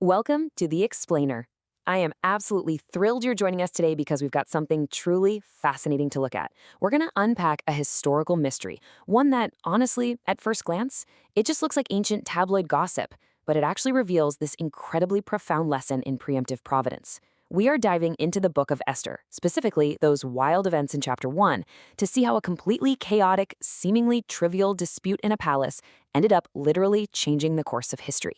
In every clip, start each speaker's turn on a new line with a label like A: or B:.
A: Welcome to The Explainer. I am absolutely thrilled you're joining us today because we've got something truly fascinating to look at. We're going to unpack a historical mystery, one that, honestly, at first glance, it just looks like ancient tabloid gossip, but it actually reveals this incredibly profound lesson in preemptive providence. We are diving into the book of Esther, specifically those wild events in chapter 1, to see how a completely chaotic, seemingly trivial dispute in a palace ended up literally changing the course of history.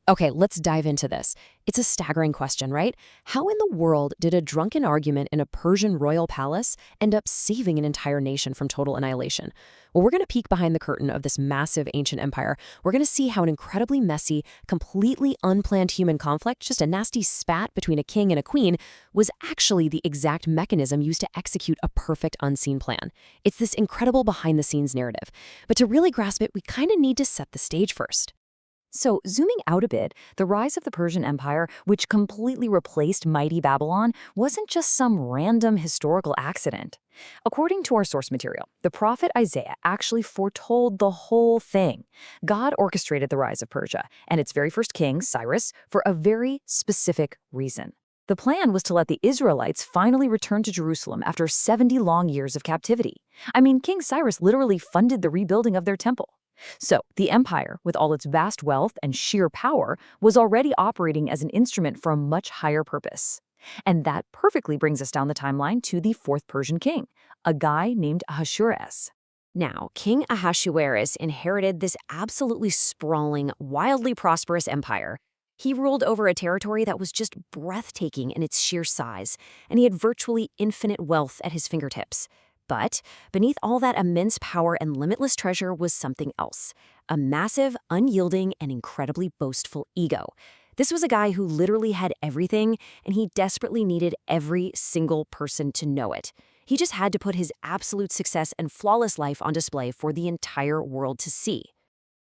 A: Okay, let's dive into this. It's a staggering question, right? How in the world did a drunken argument in a Persian royal palace end up saving an entire nation from total annihilation? Well, we're going to peek behind the curtain of this massive ancient empire. We're going to see how an incredibly messy, completely unplanned human conflict, just a nasty spat between a king and a queen, was actually the exact mechanism used to execute a perfect unseen plan. It's this incredible behind-the-scenes narrative. But to really grasp it, we kind of need to set the stage first. So, zooming out a bit, the rise of the Persian Empire, which completely replaced mighty Babylon, wasn't just some random historical accident. According to our source material, the prophet Isaiah actually foretold the whole thing. God orchestrated the rise of Persia and its very first king, Cyrus, for a very specific reason. The plan was to let the Israelites finally return to Jerusalem after 70 long years of captivity. King Cyrus literally funded the rebuilding of their temple. So, the empire, with all its vast wealth and sheer power, was already operating as an instrument for a much higher purpose. And that perfectly brings us down the timeline to the fourth Persian king, a guy named Ahasuerus. Now, King Ahasuerus inherited this absolutely sprawling, wildly prosperous empire. He ruled over a territory that was just breathtaking in its sheer size, and he had virtually infinite wealth at his fingertips. But beneath all that immense power and limitless treasure was something else, a massive, unyielding, and incredibly boastful ego. This was a guy who literally had everything, and he desperately needed every single person to know it. He just had to put his absolute success and flawless life on display for the entire world to see.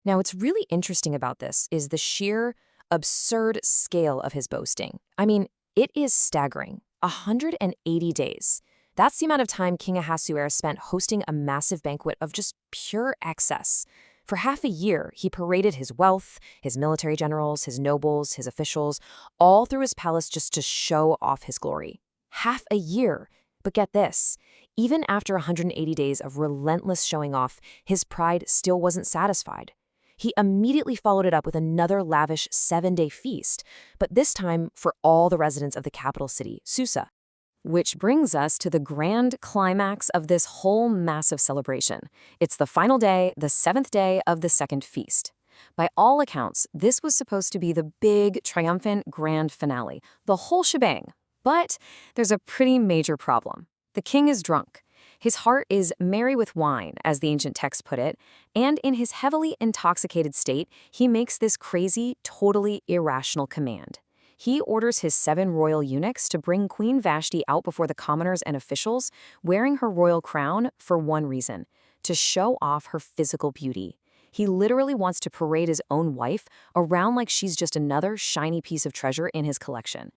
A: Now, what's really interesting about this is the sheer, absurd scale of his boasting. It is staggering. 180 days. That's the amount of time King Ahasuerus spent hosting a massive banquet of just pure excess. For half a year, he paraded his wealth, his military generals, his nobles, his officials, all through his palace just to show off his glory. Half a year. But get this, even after 180 days of relentless showing off, his pride still wasn't satisfied. He immediately followed it up with another lavish 7-day feast, but this time for all the residents of the capital city, Susa. Which brings us to the grand climax of this whole massive celebration. It's the final day, the 7th day of the second feast. By all accounts, this was supposed to be the big, triumphant grand finale, the whole shebang. But there's a pretty major problem. The king is drunk. His heart is merry with wine, as the ancient texts put it, and in his heavily intoxicated state, he makes this crazy, totally irrational command. He orders his 7 royal eunuchs to bring Queen Vashti out before the commoners and officials, wearing her royal crown for one reason: to show off her physical beauty. He literally wants to parade his own wife around like she's just another shiny piece of treasure in his collection.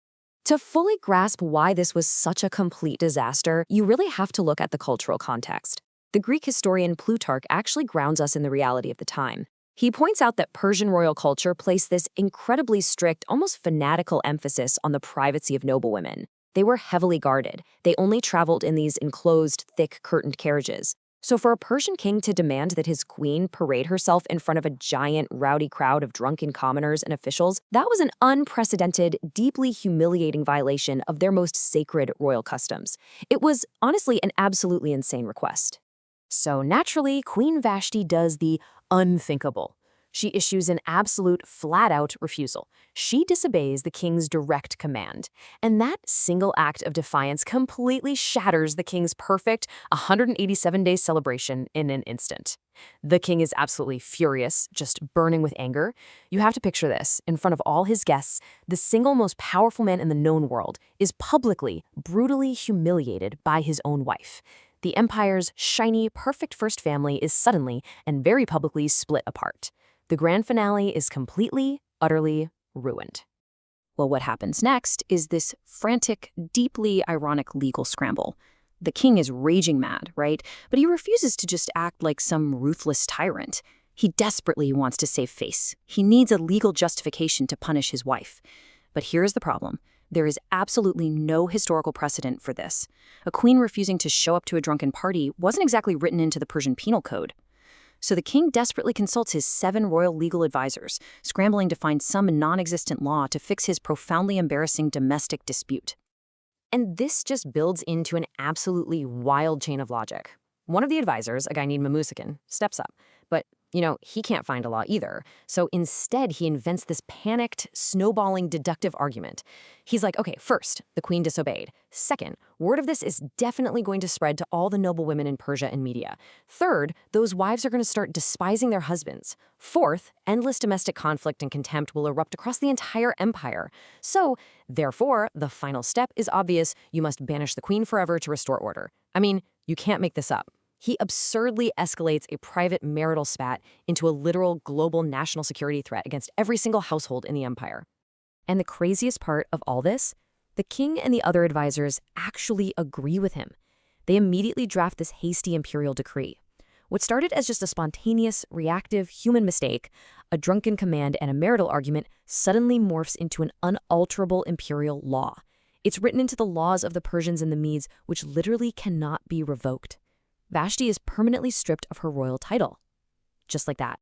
A: To fully grasp why this was such a complete disaster, you really have to look at the cultural context. The Greek historian Plutarch actually grounds us in the reality of the time. He points out that Persian royal culture placed this incredibly strict, almost fanatical emphasis on the privacy of noblewomen. They were heavily guarded. They only traveled in these enclosed, thick, curtained carriages. So for a Persian king to demand that his queen parade herself in front of a giant, rowdy crowd of drunken commoners and officials, that was an unprecedented, deeply humiliating violation of their most sacred royal customs. It was, honestly, an absolutely insane request. So naturally, Queen Vashti does the unthinkable. She issues an absolute, flat-out refusal. She disobeys the king's direct command. And that single act of defiance completely shatters the king's perfect 187-day celebration in an instant. The king is absolutely furious, just burning with anger. You have to picture this. In front of all his guests, the single most powerful man in the known world is publicly, brutally humiliated by his own wife. The empire's shiny, perfect first family is suddenly and very publicly split apart. The grand finale is completely, utterly ruined. Well, what happens next is this frantic, deeply ironic legal scramble. The king is raging mad, right? But he refuses to just act like some ruthless tyrant.
B: He desperately wants to save face. He needs a legal justification to punish his wife. But here's the problem. There is absolutely no historical precedent for this. A queen refusing to show up to a drunken party wasn't exactly written into the Persian penal code. So the king desperately consults his 7 royal legal advisors, scrambling to find some non-existent law to fix his profoundly embarrassing domestic dispute.
A: And this just builds into an absolutely wild chain of logic. One of the advisors, a guy named Mamusikin, steps up. But, he can't find a law either. So instead, he invents this panicked, snowballing deductive argument. He's like, okay, first, the queen disobeyed. Second, word of this is definitely going to spread to all the noble women in Persia and Media. Third, those wives are going to start despising their husbands. Fourth, endless domestic conflict and contempt will erupt across the entire empire. So, therefore, the final step is obvious. You must banish the queen forever to restore order. I mean, you can't make this up. He absurdly escalates a private marital spat into a literal global national security threat against every single household in the empire. And the craziest part of all this, the king and the other advisors actually agree with him. They immediately draft this hasty imperial decree. What started as just a spontaneous, reactive human mistake, a drunken command and a marital argument suddenly morphs into an unalterable imperial law. It's written into the laws of the Persians and the Medes, which literally cannot be revoked. Vashti is permanently stripped of her royal title. Just like that.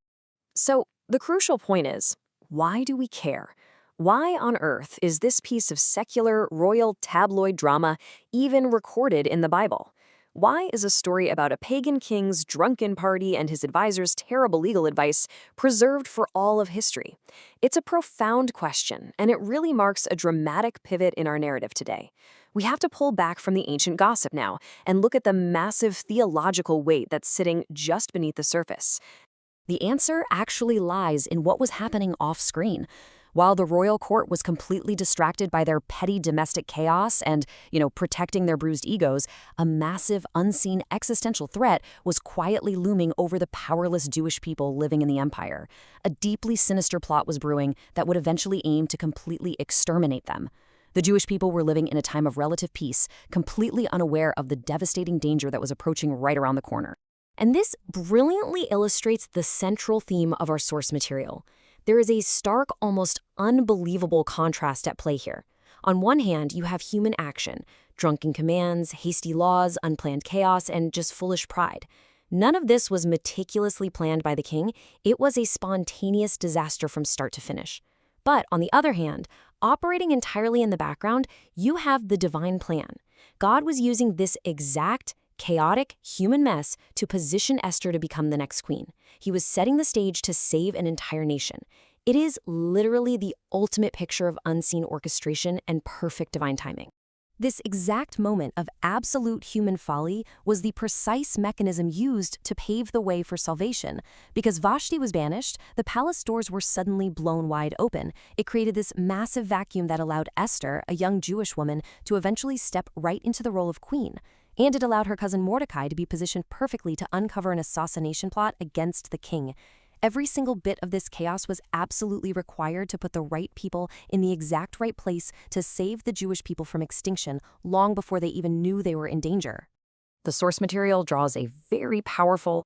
A: So the crucial point is, why do we care? Why on earth is this piece of secular, royal tabloid drama even recorded in the Bible? Why is a story about a pagan king's drunken party and his advisor's terrible legal advice preserved for all of history? It's a profound question, and it really marks a dramatic pivot in our narrative today. We have to pull back from the ancient gossip now and look at the massive theological weight that's sitting just beneath the surface. The answer actually lies in what was happening off-screen. While the royal court was completely distracted by their petty domestic chaos and, protecting their bruised egos, a massive, unseen existential threat was quietly looming over the powerless Jewish people living in the empire. A deeply sinister plot was brewing that would eventually aim to completely exterminate them. The Jewish people were living in a time of relative peace, completely unaware of the devastating danger that was approaching right around the corner. And this brilliantly illustrates the central theme of our source material. There is a stark, almost unbelievable contrast at play here. On one hand, you have human action, drunken commands, hasty laws, unplanned chaos, and just foolish pride. None of this was meticulously planned by the king. It was a spontaneous disaster from start to finish. But on the other hand, operating entirely in the background, you have the divine plan. God was using this exact, chaotic, human mess to position Esther to become the next queen. He was setting the stage to save an entire nation. It is literally the ultimate picture of unseen orchestration and perfect divine timing. This exact moment of absolute human folly was the precise mechanism used to pave the way for salvation. Because Vashti was banished, the palace doors were suddenly blown wide open. It created this massive vacuum that allowed Esther, a young Jewish woman, to eventually step right into the role of queen. And it allowed her cousin Mordecai to be positioned perfectly to uncover an assassination plot against the king. Every single bit of this chaos was absolutely required to put the right people in the exact right place to save the Jewish people from extinction long before they even knew they were in danger. The source material draws a very powerful,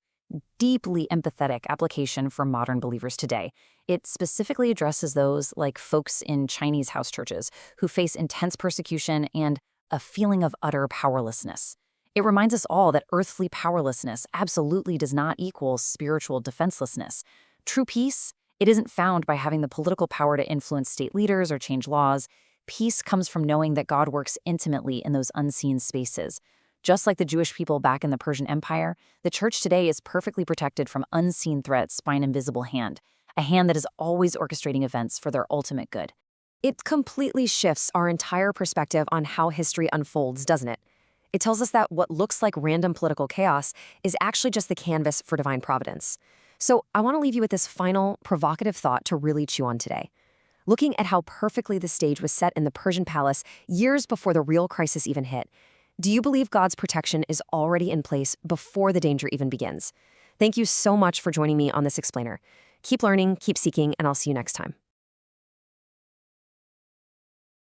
A: deeply empathetic application for modern believers today. It specifically addresses those like folks in Chinese house churches who face intense persecution and a feeling of utter powerlessness. It reminds us all that earthly powerlessness absolutely does not equal spiritual defenselessness. True peace, it isn't found by having the political power to influence state leaders or change laws. Peace comes from knowing that God works intimately in those unseen spaces. Just like the Jewish people back in the Persian Empire, the church today is perfectly protected from unseen threats by an invisible hand, a hand that is always orchestrating events for their ultimate good. It completely shifts our entire perspective on how history unfolds, doesn't it? It tells us that what looks like random political chaos is actually just the canvas for divine providence. So I want to leave you with this final, provocative thought to really chew on today. Looking at how perfectly the stage was set in the Persian palace years before the real crisis even hit, do you believe God's protection is already in place before the danger even begins? Thank you so much for joining me on this explainer. Keep learning, keep seeking, and I'll see you next time.